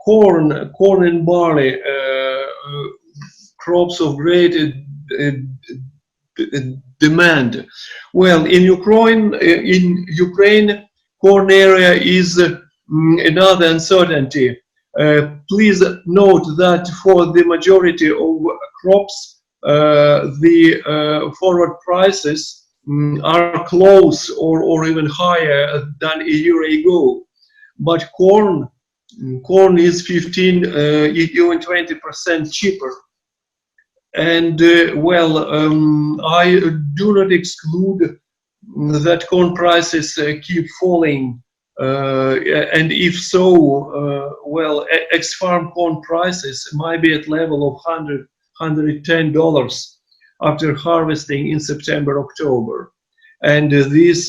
corn and barley, crops of great demand. Well, in Ukraine, corn area is another uncertainty. Please note that for the majority of crops, the forward prices are close or even higher than a year ago. But corn is 15, even 20% cheaper. And I do not exclude that corn prices keep falling. And if so, ex-farm corn prices might be at level of $110 after harvesting in September, October. And this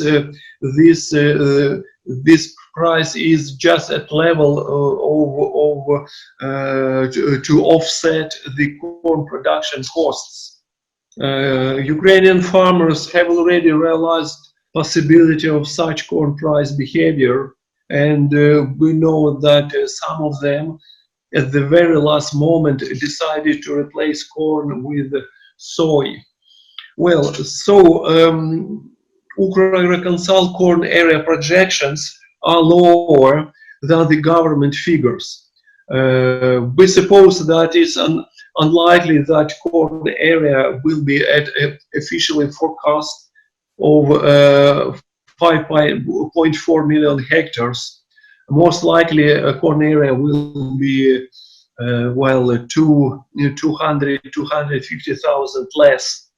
price is just at level to offset the corn production costs. Ukrainian farmers have already realized possibility of such corn price behavior, and we know that some of them at the very last moment decided to replace corn with soy. Well, so UkrAgroConsult corn area projections are lower than the government figures. We suppose that it's unlikely that corn area will be at officially forecast of 5.4 million hectares. Most likely, a corn area will be 250,000 less.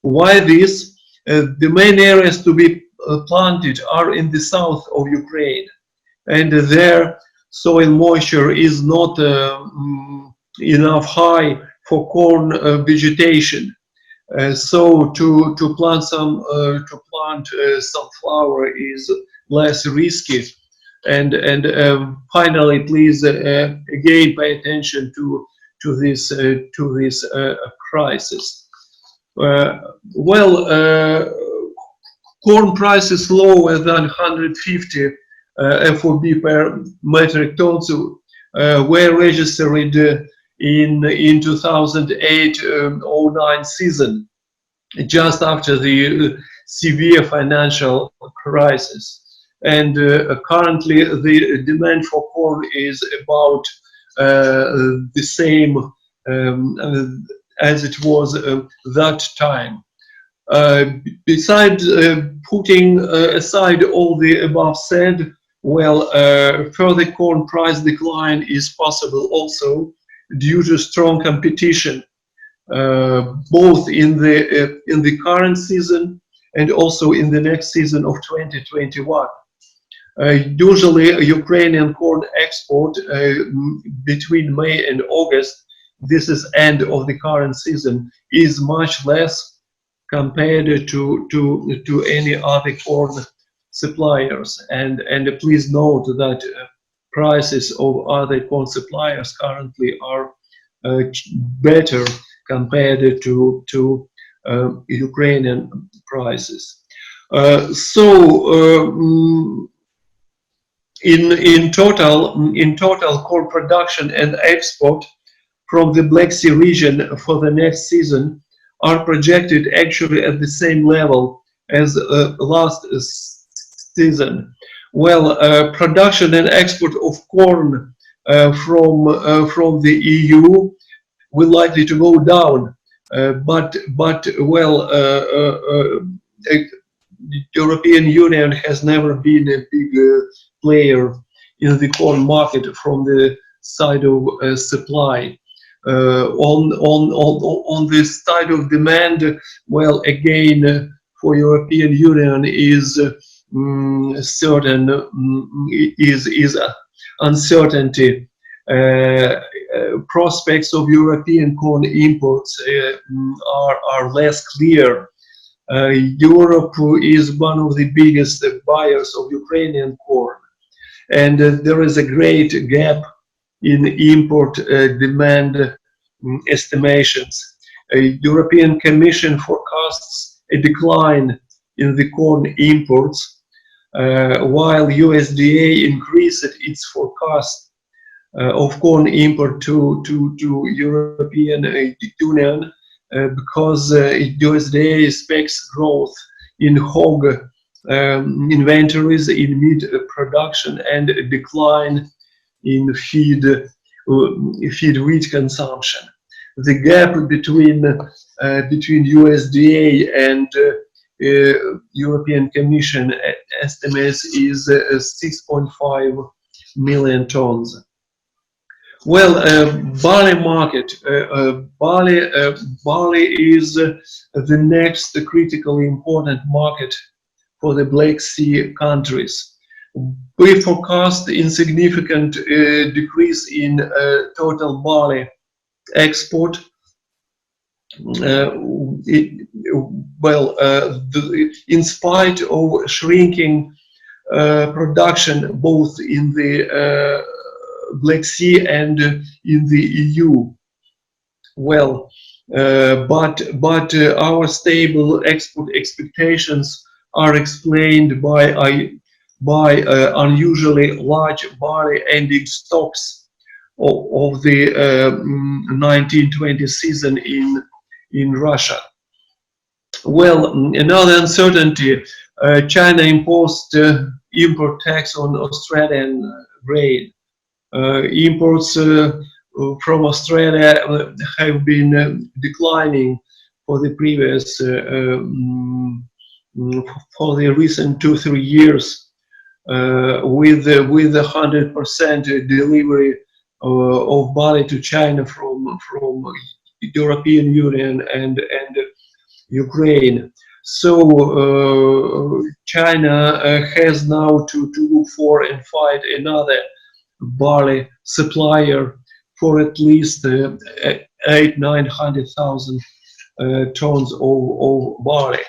Why this? The main areas to be planted are in the south of Ukraine, and there soil moisture is not enough high for corn vegetation. So to plant sunflower is less risky. And finally, please again pay attention to this crisis. Corn prices lower than 150 FOB per metric ton were registered in 2008-09 season, just after the severe financial crisis. And currently the demand for corn is about the same as it was that time. Besides putting aside all the above said, further corn price decline is possible also due to strong competition, both in the current season and also in the next season of 2021. Usually Ukrainian corn export between May and August, this is end of the current season, is much less compared to any other corn suppliers. And please note that prices of other corn suppliers currently are better compared to Ukrainian prices. In total, corn production and export from the Black Sea region for the next season are projected actually at the same level as last season. Production and export of corn from the EU will likely to go down, but the European Union has never been a big player in the corn market from the side of supply. On this side of demand, again, for European Union is uncertainty. Prospects of European corn imports are less clear. Europe is one of the biggest buyers of Ukrainian corn, and there is a great gap in import demand estimations. European Commission forecasts a decline in the corn imports, while USDA increased its forecast of corn import to European Union because USDA expects growth in hog inventories in meat production and a decline in feed wheat consumption. The gap between USDA and European Commission estimates is 6.5 million tons. Well, barley market. Barley is the next critically important market for the Black Sea countries. We forecast insignificant decrease in total barley export. In spite of shrinking production both in the Black Sea and in the EU. Well, but our stable export expectations are explained by unusually large barley ending stocks of the 1920 season in Russia. Well, another uncertainty: China imposed import tax on Australian grain. Imports from Australia have been declining for the previous for the recent 2-3 years, with 100% delivery of barley to China from European Union and Ukraine. So China has now to look for and find another barley supplier for at least 800,000–900,000 tons of barley.